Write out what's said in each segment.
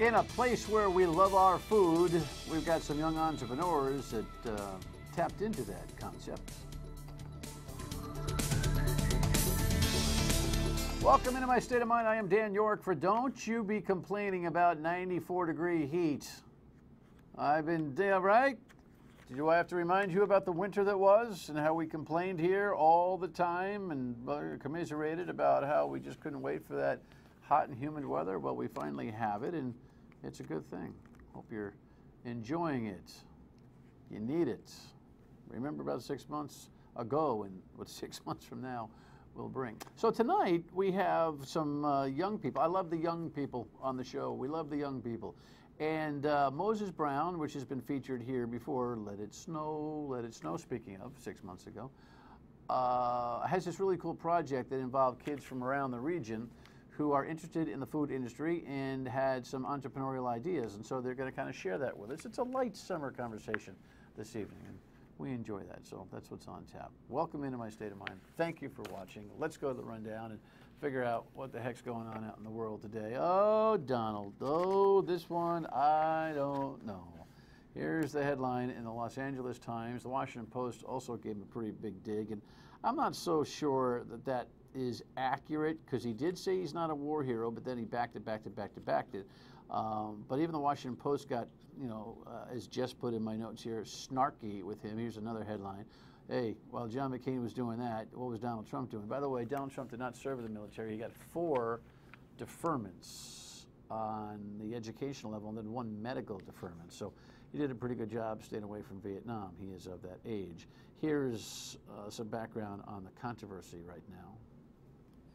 In a place where we love our food, we've got some young entrepreneurs that tapped into that concept. Welcome into my state of mind. I am Dan York for Don't You Be Complaining About 94-degree heat. I've been, right? Do I have to remind you about the winter that was and how we complained here all the time and commiserated about how we just couldn't wait for that hot and humid weather? Well, we finally have it, and it's a good thing. Hope you're enjoying it. You need it. Remember about 6 months ago and what 6 months from now will bring. So tonight we have some young people. I love the young people on the show. We love the young people. And Moses Brown, which has been featured here before, Let It Snow, speaking of, 6 months ago, has this really cool project that involved kids from around the region who are interested in the food industry and had some entrepreneurial ideas. And so they're going to kind of share that with us. It's a light summer conversation this evening, and we enjoy that. So that's what's on tap. Welcome into my state of mind. Thank you for watching. Let's go to the rundown and figure out what the heck's going on out in the world today. Oh, Donald. Oh, this one, I don't know. Here's the headline in the Los Angeles Times. The Washington Post also gave him a pretty big dig, and I'm not so sure that that is accurate, because he did say he's not a war hero, but then he backed it. But even the Washington Post got, as Jess put in my notes here, snarky with him. Here's another headline. Hey, while John McCain was doing that, what was Donald Trump doing? By the way, Donald Trump did not serve in the military. He got 4 deferments on the educational level and then 1 medical deferment. So he did a pretty good job staying away from Vietnam. He is of that age. Here's some background on the controversy right now.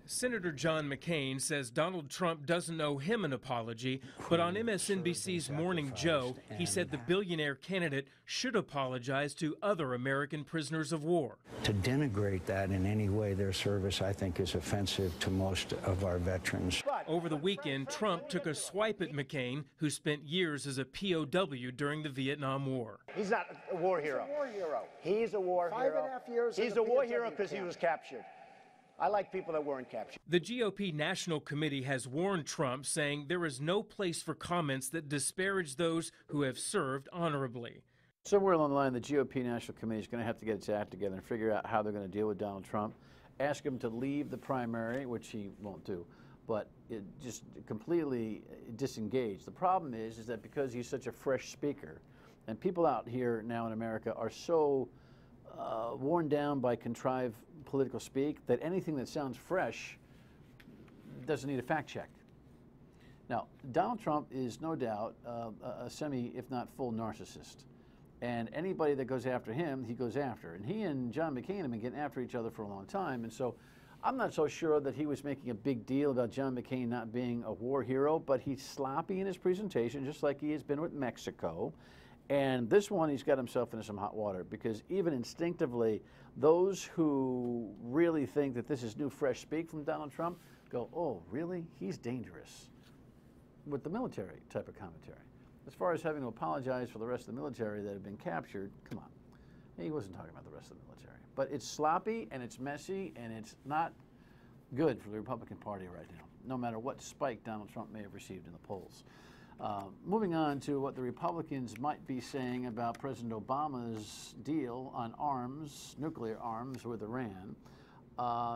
Senator John McCain says Donald Trump doesn't owe him an apology, but on MSNBC's Morning Joe, he said the billionaire candidate should apologize to other American prisoners of war. To denigrate that in any way, their service, I think, is offensive to most of our veterans. Over the weekend, Trump took a swipe at McCain, who spent years as a POW during the Vietnam War. He's not a war hero. He's a war hero. He's a war hero. 5.5 years. He's a war hero because he was captured. I like people that weren't captured. The GOP National Committee has warned Trump, saying there is no place for comments that disparage those who have served honorably. Somewhere along the line, the GOP National Committee is going to have to get its act together and figure out how they're going to deal with Donald Trump. Ask him to leave the primary, which he won't do, but it just completely disengage. The problem is that because he's such a fresh speaker, and people out here now in America are so worn down by contrived political speak that anything that sounds fresh doesn't need a fact check. Now, Donald Trump is no doubt a semi, if not full, narcissist. And anybody that goes after him, he goes after. And he and John McCain have been getting after each other for a long time. And so I'm not so sure that he was making a big deal about John McCain not being a war hero, but he's sloppy in his presentation, just like he has been with Mexico. And this one, he's got himself into some hot water, because even instinctively, those who really think that this is new, fresh speak from Donald Trump go, oh, really? He's dangerous, with the military type of commentary. As far as having to apologize for the rest of the military that have been captured, come on. He wasn't talking about the rest of the military. But it's sloppy, and it's messy, and it's not good for the Republican Party right now, no matter what spike Donald Trump may have received in the polls. Moving on to what the Republicans might be saying about President Obama's deal on arms, nuclear arms with Iran.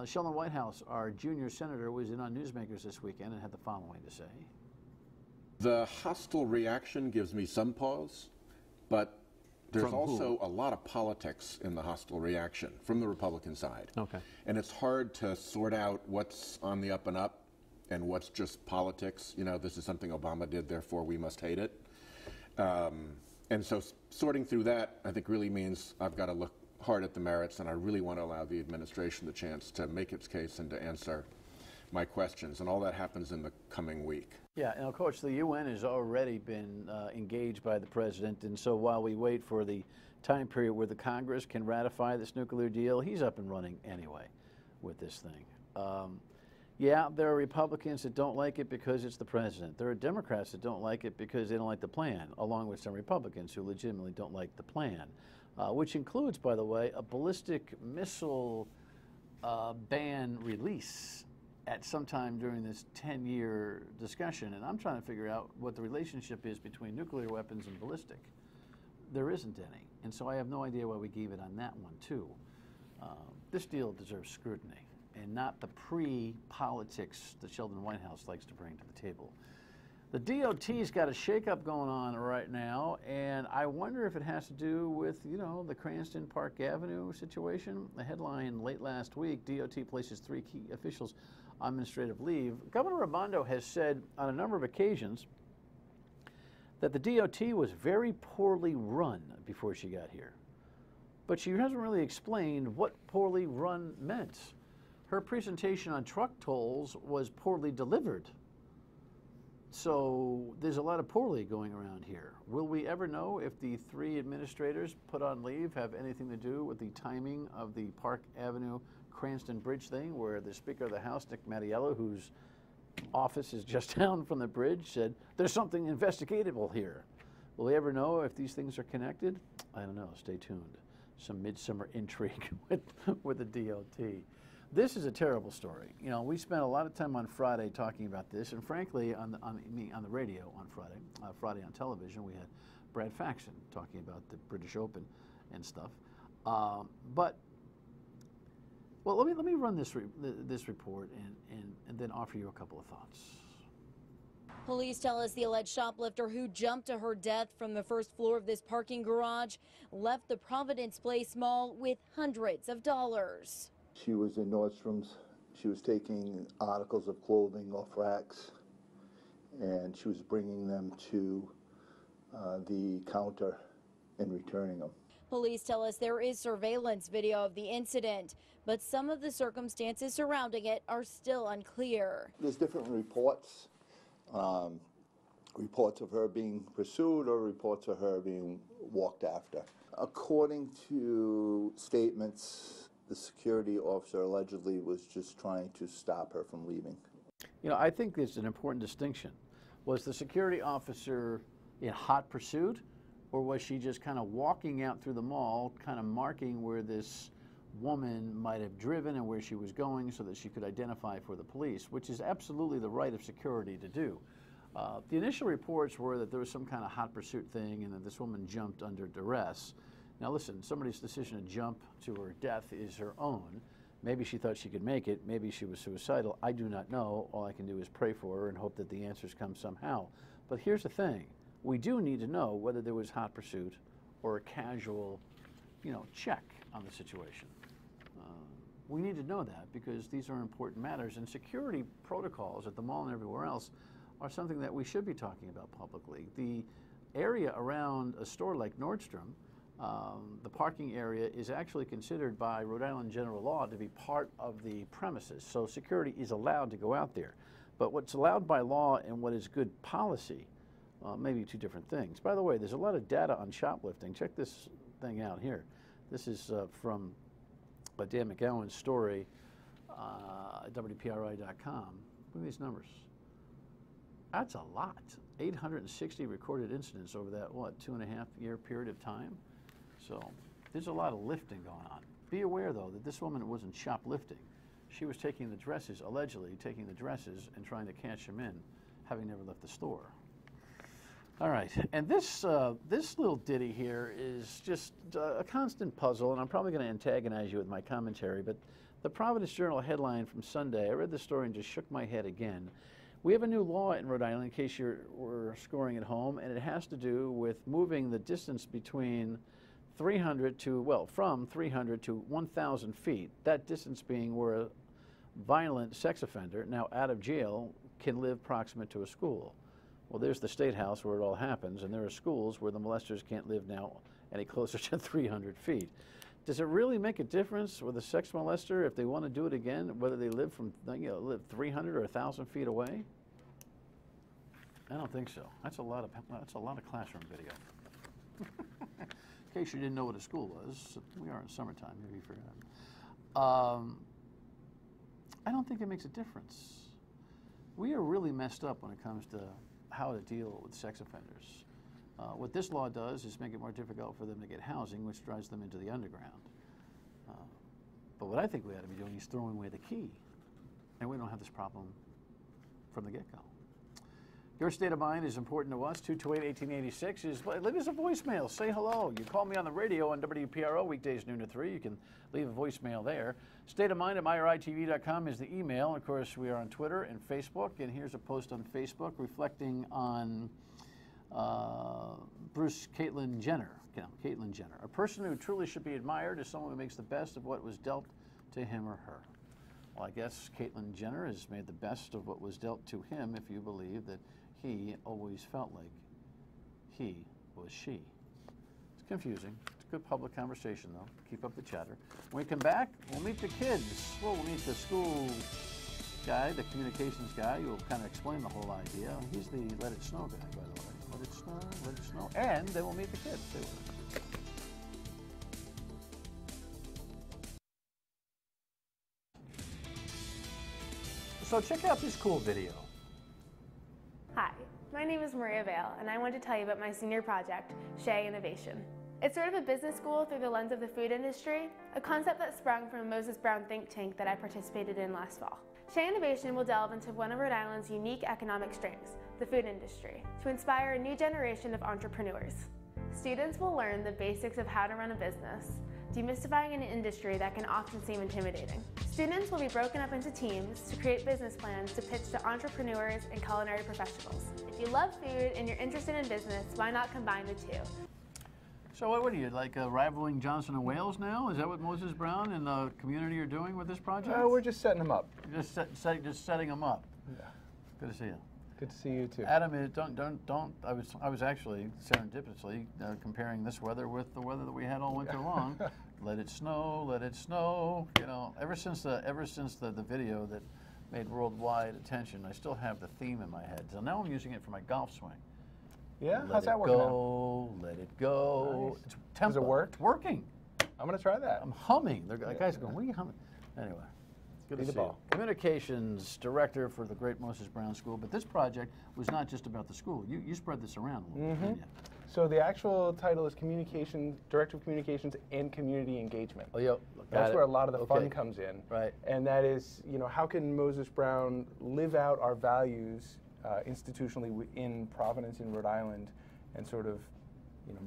Sheldon Whitehouse, our junior senator, was in on Newsmakers this weekend and had the following to say. The hostile reaction gives me some pause, but there's also a lot of politics in the hostile reaction from the Republican side. Okay. And it's hard to sort out what's on the up and up and what's just politics. You know, this is something Obama did, therefore we must hate it. And so sorting through that, I think, really means I've got to look hard at the merits, and I really want to allow the administration the chance to make its case and to answer my questions. And all that happens in the coming week. Yeah, and of course the UN has already been engaged by the president, and so while we wait for the time period where the Congress can ratify this nuclear deal, he's up and running anyway with this thing. Yeah, there are Republicans that don't like it because it's the president. There are Democrats that don't like it because they don't like the plan, along with some Republicans who legitimately don't like the plan, which includes, by the way, a ballistic missile ban release at some time during this 10-year discussion, and I'm trying to figure out what the relationship is between nuclear weapons and ballistic. There isn't any, and so I have no idea why we gave it on that one, too. This deal deserves scrutiny, and not the pre-politics that Sheldon Whitehouse likes to bring to the table. The DOT's got a shakeup going on right now, and I wonder if it has to do with, you know, the Cranston Park Avenue situation. The headline late last week, DOT places 3 key officials on administrative leave. Governor Raimondo has said on a number of occasions that the DOT was very poorly run before she got here. But she hasn't really explained what poorly run meant. Her presentation on truck tolls was poorly delivered. So there's a lot of poorly going around here. Will we ever know if the 3 administrators put on leave have anything to do with the timing of the Park Avenue Cranston Bridge thing, where the Speaker of the House, Nick Mattiello, whose office is just down from the bridge, said there's something investigatable here. Will we ever know if these things are connected? I don't know. Stay tuned. Some midsummer intrigue with the DOT. This is a terrible story. You know, we spent a lot of time on Friday talking about this, and frankly, on the radio on Friday on television, we had Brad Faxon talking about the British Open and stuff. Well, let me run this report and then offer you a couple of thoughts. Police tell us the alleged shoplifter who jumped to her death from the first floor of this parking garage left the Providence Place mall with hundreds of dollars. She was in Nordstrom's. She was taking articles of clothing off racks, and she was bringing them to the counter and returning them. Police tell us there is surveillance video of the incident, but some of the circumstances surrounding it are still unclear. There's different reports. Reports of her being pursued or reports of her being walked after. According to statements, the security officer allegedly was just trying to stop her from leaving. You know, I think there's an important distinction. Was the security officer in hot pursuit, or was she just kind of walking out through the mall, kind of marking where this woman might have driven and where she was going so that she could identify for the police, which is absolutely the right of security to do. The initial reports were that there was some kind of hot pursuit thing and that this woman jumped under duress. Now listen, somebody's decision to jump to her death is her own. Maybe she thought she could make it. Maybe she was suicidal. I do not know. All I can do is pray for her and hope that the answers come somehow. But here's the thing. We do need to know whether there was hot pursuit or a casual, check on the situation. We need to know that because these are important matters, and security protocols at the mall and everywhere else are something that we should be talking about publicly. The area around a store like Nordstrom, the parking area is actually considered by Rhode Island general law to be part of the premises, so security is allowed to go out there. But what's allowed by law and what is good policy, maybe 2 different things. By the way, there's a lot of data on shoplifting. Check this thing out here. This is from Dan McGowan's story at WPRI.com. Look at these numbers. That's a lot. 860 recorded incidents over that, 2.5-year period of time? So there's a lot of lifting going on. Be aware, though, that this woman wasn't shoplifting. She was taking the dresses, allegedly taking the dresses and trying to cash them in, having never left the store. All right, and this little ditty here is just a constant puzzle, and I'm probably going to antagonize you with my commentary, but the Providence Journal headline from Sunday, I read the story and just shook my head again. We have a new law in Rhode Island, in case you were scoring at home, and it has to do with moving the distance between from 300 to 1,000 feet, that distance being where a violent sex offender, now out of jail, can live proximate to a school. Well, there's the State House where it all happens, and there are schools where the molesters can't live now any closer to 300 feet. Does it really make a difference with a sex molester if they want to do it again, whether they live from live 300 or 1,000 feet away? I don't think so. That's a lot of classroom video. In case you didn't know what a school was, we are in summertime. Maybe you forgot. I don't think it makes a difference. We are really messed up when it comes to how to deal with sex offenders. What this law does is make it more difficult for them to get housing, which drives them into the underground. But what I think we ought to be doing is throwing away the key. and we don't have this problem from the get-go. Your state of mind is important to us. 228-1886 leave us a voicemail. Say hello. You call me on the radio on WPRO weekdays noon to 3. You can leave a voicemail there. State of mind at myritv.com is the email. Of course, we are on Twitter and Facebook. And here's a post on Facebook reflecting on Caitlyn Jenner. Caitlyn Jenner. A person who truly should be admired is someone who makes the best of what was dealt to him or her. Well, I guess Caitlyn Jenner has made the best of what was dealt to him if you believe that he always felt like he was she. It's confusing. It's a good public conversation, though. Keep up the chatter. When we come back, we'll meet the kids. Well, we'll meet the school guy, the communications guy, who will kind of explain the whole idea. He's the Let It Snow guy, by the way. Let it snow, let it snow. And then we'll meet the kids, too. So check out this cool video. Hi, my name is Maria Vale, and I want to tell you about my senior project, Chez Innovation. It's sort of a business school through the lens of the food industry, a concept that sprung from a Moses Brown think tank that I participated in last fall. Chez Innovation will delve into one of Rhode Island's unique economic strengths, the food industry, to inspire a new generation of entrepreneurs. Students will learn the basics of how to run a business, demystifying an industry that can often seem intimidating. Students will be broken up into teams to create business plans to pitch to entrepreneurs and culinary professionals. If you love food and you're interested in business, why not combine the two? So what are you, like rivaling Johnson & Wales now? Is that what Moses Brown and the community are doing with this project? We're just setting them up. You're just setting them up. Yeah. Good to see you. Good to see you too. Adam, don't. I was actually serendipitously comparing this weather with the weather that we had all winter long. Let it snow, let it snow. You know, ever since the video that made worldwide attention, I still have the theme in my head. So now I'm using it for my golf swing. Yeah, Let how's that working out? Let it go. Nice. It's tempo. Does it work? It's working. I'm gonna try that. I'm humming. The guys going, what are you humming? Anyway. Good to see you. Communications director for the Great Moses Brown School, but this project was not just about the school. You spread this around a little bit, didn't you? So the actual title is Director of Communications and Community Engagement. Oh, yeah. That's where a lot of the fun comes in. Right. And that is, how can Moses Brown live out our values institutionally in Providence, in Rhode Island, and sort of,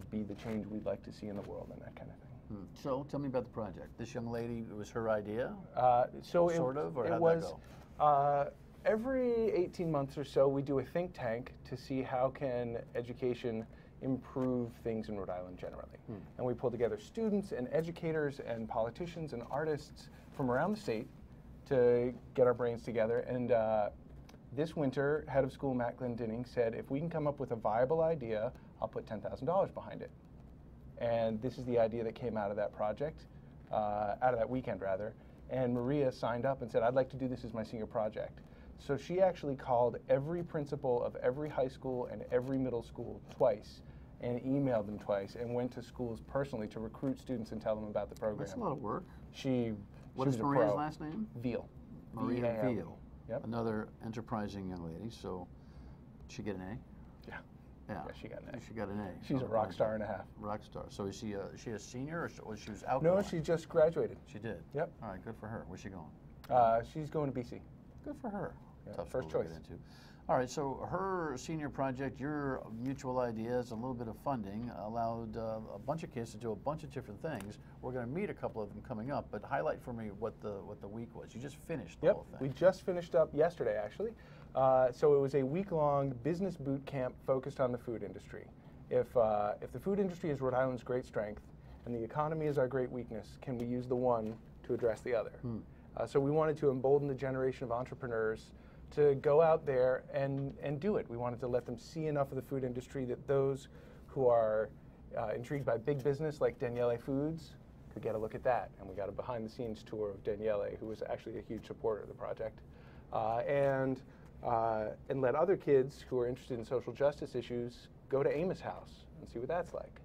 be the change we'd like to see in the world and that kind of thing. So tell me about the project. This young lady, it was her idea? Or how'd that go? Every 18 months or so, we do a think tank to see how can education improve things in Rhode Island generally. And we pull together students and educators and politicians and artists from around the state to get our brains together. And this winter, head of school Matt Glendinning said, if we can come up with a viable idea, I'll put $10,000 behind it. And this is the idea that came out of that project, out of that weekend rather. And Maria signed up and said, I'd like to do this as my senior project. So she actually called every principal of every high school and every middle school twice and emailed them twice and went to schools personally to recruit students and tell them about the program. That's a lot of work. What is Maria's last name? Veal. Maria Veal. Yep. Another enterprising young lady. So she get an A? Yeah, she got an A. She got an A. She's a rock star and a half. Rock star. So is she a senior or she was outgoing? No, she just graduated. She did? Yep. All right, good for her. Where's she going? She's going to BC. Good for her. Yeah, Tough first school to choice. get into. All right, so her senior project, your mutual ideas, a little bit of funding, allowed a bunch of kids to do a bunch of different things. We're going to meet a couple of them coming up, but highlight for me what the week was. You just finished the whole thing. We just finished up yesterday, actually. So it was a week-long business boot camp focused on the food industry. If the food industry is Rhode Island's great strength and the economy is our great weakness, can we use the one to address the other? So we wanted to embolden the generation of entrepreneurs to go out there and do it. We wanted to let them see enough of the food industry that those who are intrigued by big business like Daniele Foods could get a look at that. And we got a behind-the-scenes tour of Daniele, who was actually a huge supporter of the project. And let other kids who are interested in social justice issues go to Amos House and see what that's like.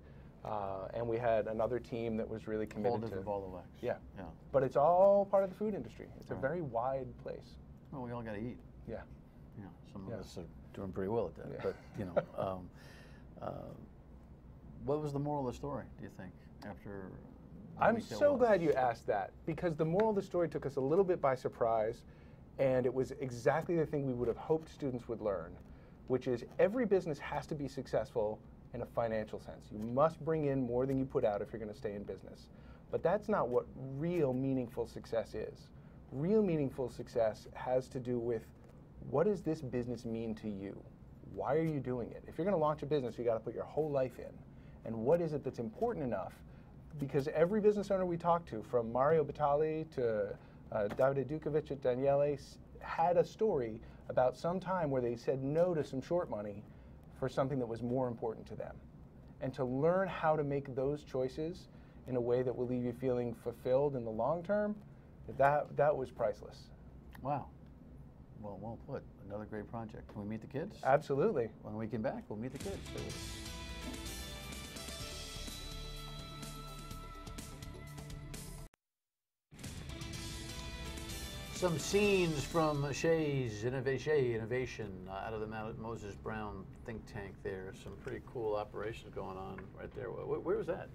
And we had another team that was really committed Whole different ball of wax. Yeah. Yeah. But it's all part of the food industry. It's a very wide place. Well, we all got to eat. Yeah. Yeah. Some of us are doing pretty well at that. Yeah. But what was the moral of the story, do you think, after the I'm week that so was? glad you asked that, because the moral of the story took us a little bit by surprise, And it was exactly the thing we would have hoped students would learn, which is every business has to be successful in a financial sense. You must bring in more than you put out if you're going to stay in business. But that's not what real meaningful success is. Real meaningful success has to do with, what does this business mean to you? Why are you doing it? If you're going to launch a business, you got to put your whole life in. And what is it that's important enough? Because every business owner we talked to, from Mario Batali to Davide Dukovic at Daniele, had a story about some time where they said no to some short money for something that was more important to them. And to learn how to make those choices in a way that will leave you feeling fulfilled in the long term, that was priceless. Wow. Well put. Another great project. Can we meet the kids? Absolutely. When we come back, we'll meet the kids. Some scenes from Chez Innovation out of the Moses Brown think tank there. Some pretty cool operations going on right there. Where was that?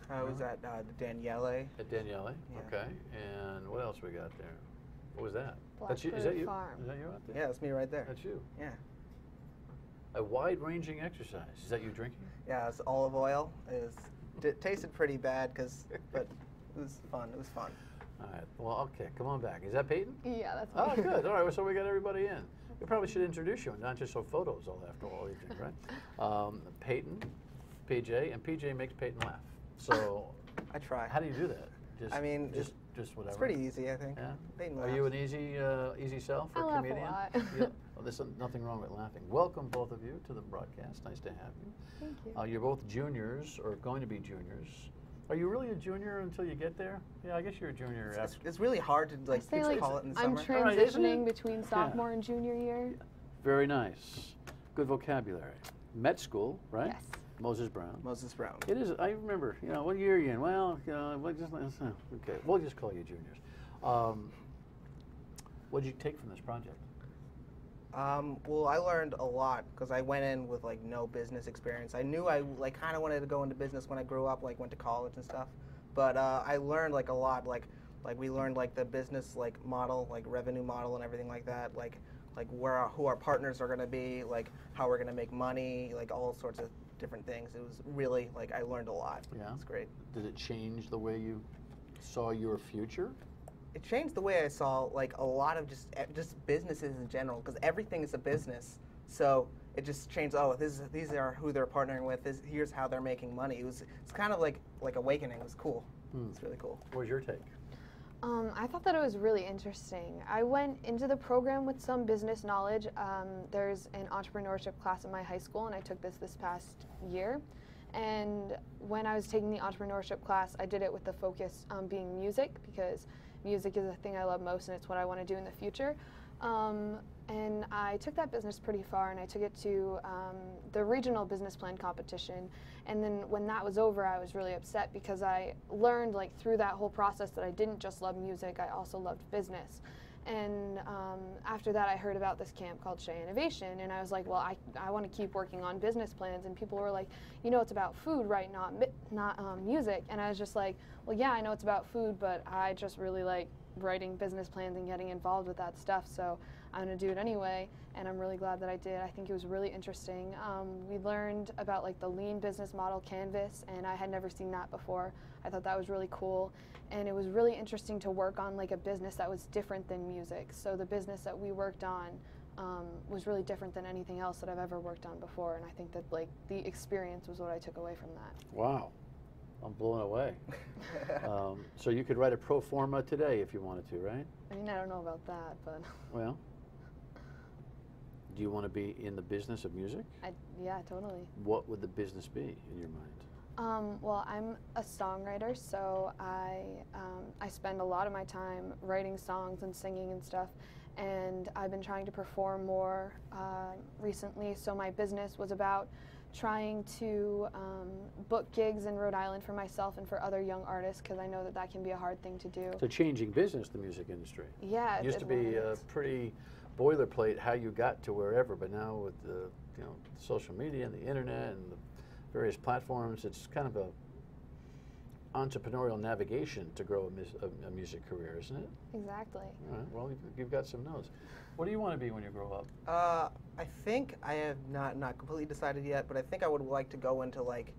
I was at Daniele. At Daniele, yeah. Okay. And what else we got there? What was that? That's you? Is that you? Farm. Is that you out there? Yeah, that's me right there. That's you. Yeah. A wide-ranging exercise. Is that you drinking? Yeah, it's olive oil. It tasted pretty bad, but it was fun. It was fun. All right. Well, okay. Come on back. Is that Peyton? Yeah, that's me. Oh, good. All right. Well, so we got everybody in. We probably should introduce you, and not just so photos all after all evening, right? Peyton, PJ, and PJ makes Peyton laugh. So I try. How do you do that? I mean, just whatever. It's pretty easy, I think. Yeah. Peyton Are you an easy sell for a comedian? I laugh a lot. Yeah. Well, there's nothing wrong with laughing. Welcome, both of you, to the broadcast. Nice to have you. Thank you. You're both juniors, or going to be juniors. Are you really a junior until you get there? Yeah, I guess you're a junior. It's really hard to call it in the I'm summer. transitioning between sophomore and junior year. Very nice. Good vocabulary. Met school, right? Yes. Moses Brown. Moses Brown. It is. I remember. What year are you in? Well, okay. We'll just call you juniors. What did you take from this project? Well, I learned a lot because I went in with no business experience. I knew I kind of wanted to go into business when I grew up, went to college and stuff. But I learned a lot. We learned the business model, revenue model and everything like that. Who our partners are going to be, how we're going to make money, all sorts of different things. It was really I learned a lot. Yeah, it's great. Did it change the way you saw your future? It changed the way I saw a lot of just businesses in general, because everything is a business. So it just changed. Oh, these are who they're partnering with. Here's how they're making money. It's kind of like awakening. It was cool. It's really cool. What was your take? I thought that it was really interesting. I went into the program with some business knowledge. There's an entrepreneurship class at my high school, and I took this past year. And when I was taking the entrepreneurship class, I did it with the focus on being music, because music is the thing I love most, and it's what I want to do in the future. And I took that business pretty far, and I took it to the regional business plan competition. And then when that was over, I was really upset, because I learned through that whole process that I didn't just love music, I also loved business. And after that, I heard about this camp called Chez Innovation, and I was like, well, I want to keep working on business plans. And people were like, it's about food, right? Not music. And I was just like, well, yeah, I know it's about food, but I just really like writing business plans and getting involved with that stuff. So I'm going to do it anyway, and I'm really glad that I did. I think it was really interesting. We learned about the lean business model Canvas, and I had never seen that before. I thought that was really cool, and it was really interesting to work on a business that was different than music. So the business that we worked on was really different than anything else that I've ever worked on before, and I think that the experience was what I took away from that. Wow. I'm blown away. So you could write a pro forma today if you wanted to, right? I mean, I don't know about that, but... Well, do you want to be in the business of music? Yeah, totally. What would the business be in your mind? Well, I'm a songwriter, so I spend a lot of my time writing songs and singing and stuff, and I've been trying to perform more recently, so my business was about trying to book gigs in Rhode Island for myself and for other young artists, because I know that can be a hard thing to do. So changing business, the music industry. Yeah. It used to be pretty boilerplate how you got to wherever, but now with the social media and the internet and the various platforms, it's kind of entrepreneurial navigation to grow a music career, isn't it? Exactly. All right, well, you've got some notes. What do you want to be when you grow up? I think I have not completely decided yet, but I think I would like to go into like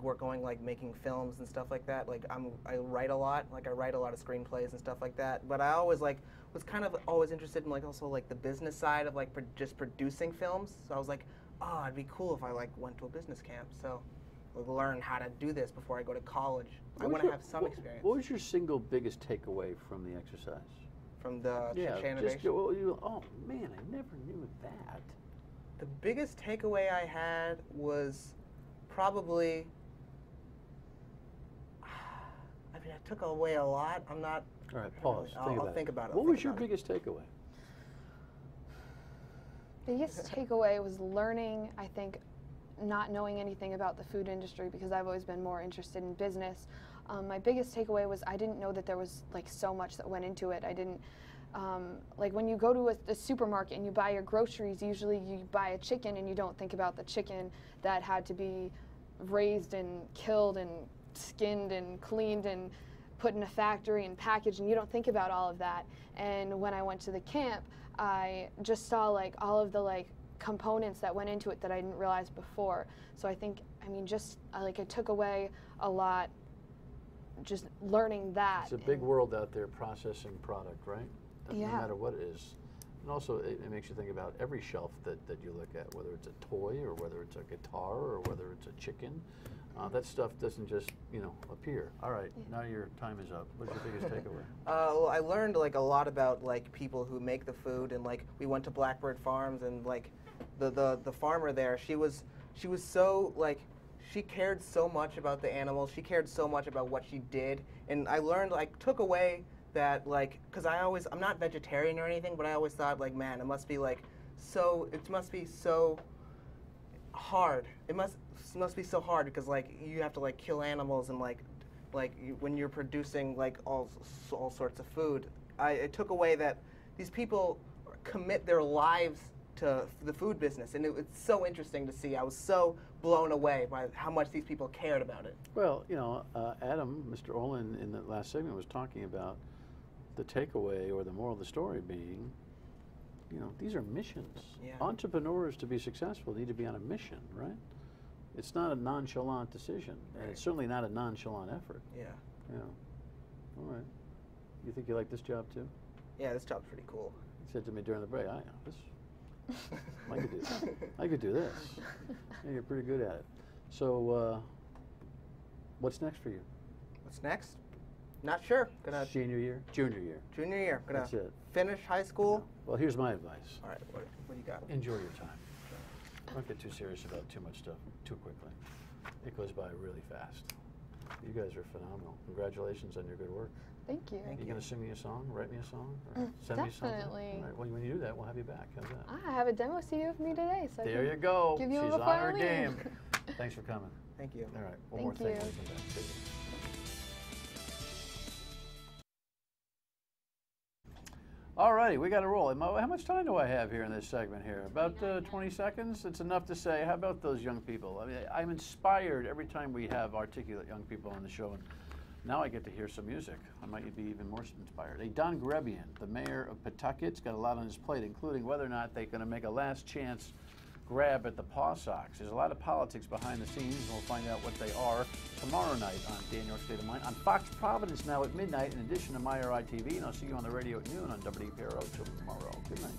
work going like making films and stuff like that. Like I write a lot. Like I write a lot of screenplays and stuff like that. But I always like was kind of always interested in like also like the business side of like just producing films. So I was like, oh, it'd be cool if I like went to a business camp. So learn how to do this before I go to college. I want to have some experience. What was your single biggest takeaway from the exercise? From the Chez Innovation? Oh man, I never knew that. The biggest takeaway I had was probably, I mean, I took away a lot. I'm not. All right, pause. I'll think about it. What was your biggest takeaway? Biggest takeaway was learning, I think, not knowing anything about the food industry because I've always been more interested in business. My biggest takeaway was I didn't know that there was like so much that went into it. I didn't, like when you go to a supermarket and you buy your groceries, usually you buy a chicken and you don't think about the chicken that had to be raised and killed and skinned and cleaned and put in a factory and packaged, and you don't think about all of that. And when I went to the camp, I just saw like all of the like components that went into it that I didn't realize before. So I think, I mean, just like I took away a lot just learning that. It's a big world out there processing product, right? Yeah. No matter what it is. And also it makes you think about every shelf that you look at, whether it's a toy or whether it's a guitar or whether it's a chicken. That stuff doesn't just, appear. All right, now your time is up. What's your biggest takeaway? Well, I learned like a lot about like people who make the food, and like we went to Blackbird Farms, and like the farmer there, she was so like, she cared so much about the animals. She cared so much about what she did, and I learned, like, took away that, like, because I'm not vegetarian or anything, but I always thought, like, man, it must be so hard. It must be so hard because, like, you have to like kill animals and when you're producing like all sorts of food. I took away that these people commit their lives to the food business, and it's so interesting to see. I was so blown away by how much these people cared about it. Well, Adam, Mr. Olin, in the last segment was talking about the takeaway or the moral of the story being, these are missions. Yeah. Entrepreneurs, to be successful, need to be on a mission, right? It's not a nonchalant decision, and it's certainly not a nonchalant effort. Yeah. Yeah. All right. You think you like this job too? Yeah, this job's pretty cool. He said to me during the break, I could do this. Yeah, you're pretty good at it. So, what's next for you? What's next? Not sure. Senior year? Junior year. Junior year. That's it. Finish high school. Well, here's my advice. All right, what do you got? Enjoy your time. Don't get too serious about too much stuff too quickly. It goes by really fast. You guys are phenomenal. Congratulations on your good work. Thank you. Are you going to sing me a song, write me a song, or send me something? Definitely. All right, well, when you do that, we'll have you back. How's that? I have a demo CD of me today, so there you go. give you She's before on her I leave. game. Thanks for coming. Thank you. All right, one Thank more thing. you. We'll come back to you. All righty, we got to roll. How much time do I have here in this segment here? About 20 seconds? It's enough to say, how about those young people? I mean, I'm inspired every time we have articulate young people on the show, and now I get to hear some music. I might be even more inspired. Don Grebian, the mayor of Pawtucket's got a lot on his plate, including whether or not they're going to make a last chance grab at the Paw Sox. There's a lot of politics behind the scenes, and we'll find out what they are tomorrow night on Dan York's State of Mind on Fox Providence now at midnight, in addition to MyRI TV, and I'll see you on the radio at noon on WPRO till tomorrow. Good night.